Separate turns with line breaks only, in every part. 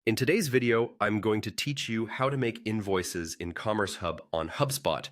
In today's video, I'm going to teach you how to make invoices in Commerce Hub on HubSpot.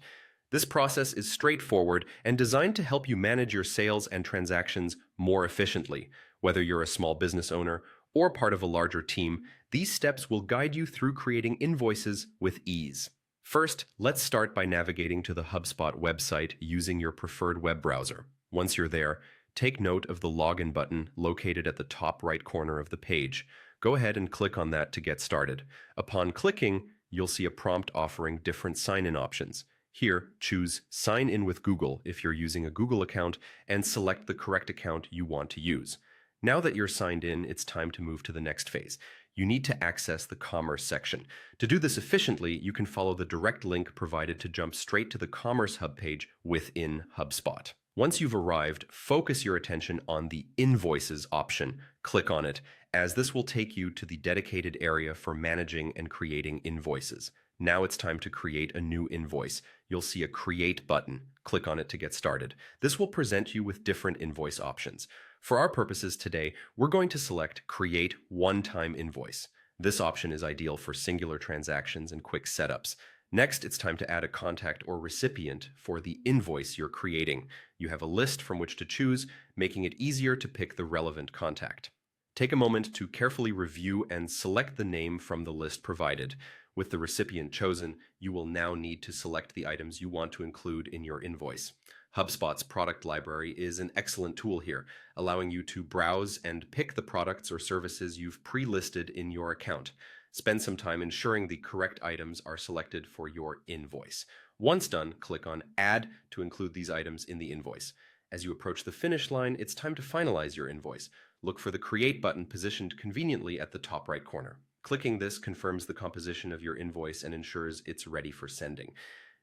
This process is straightforward and designed to help you manage your sales and transactions more efficiently. Whether you're a small business owner or part of a larger team, these steps will guide you through creating invoices with ease. First, let's start by navigating to the HubSpot website using your preferred web browser. Once you're there, take note of the login button located at the top right corner of the page. Go ahead and click on that to get started. Upon clicking, you'll see a prompt offering different sign-in options. Here, choose Sign in with Google if you're using a Google account and select the correct account you want to use. Now that you're signed in, it's time to move to the next phase. You need to access the Commerce section. To do this efficiently, you can follow the direct link provided to jump straight to the Commerce Hub page within HubSpot. Once you've arrived, focus your attention on the Invoices option. Click on it, as this will take you to the dedicated area for managing and creating invoices. Now it's time to create a new invoice. You'll see a Create button. Click on it to get started. This will present you with different invoice options. For our purposes today, we're going to select Create One-Time Invoice. This option is ideal for singular transactions and quick setups. Next, it's time to add a contact or recipient for the invoice you're creating. You have a list from which to choose, making it easier to pick the relevant contact. Take a moment to carefully review and select the name from the list provided. With the recipient chosen, you will now need to select the items you want to include in your invoice. HubSpot's product library is an excellent tool here, allowing you to browse and pick the products or services you've pre-listed in your account. Spend some time ensuring the correct items are selected for your invoice. Once done, click on Add to include these items in the invoice. As you approach the finish line, it's time to finalize your invoice. Look for the Create button positioned conveniently at the top right corner. Clicking this confirms the composition of your invoice and ensures it's ready for sending.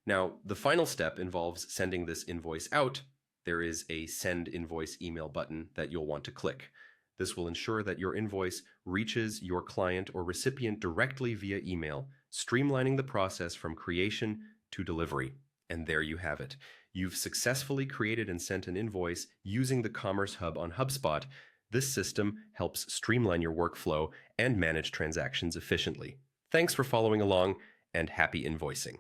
Now, the final step involves sending this invoice out. There is a Send Invoice email button that you'll want to click. This will ensure that your invoice reaches your client or recipient directly via email, streamlining the process from creation to delivery. And there you have it. You've successfully created and sent an invoice using the Commerce Hub on HubSpot. This system helps streamline your workflow and manage transactions efficiently. Thanks for following along, and happy invoicing.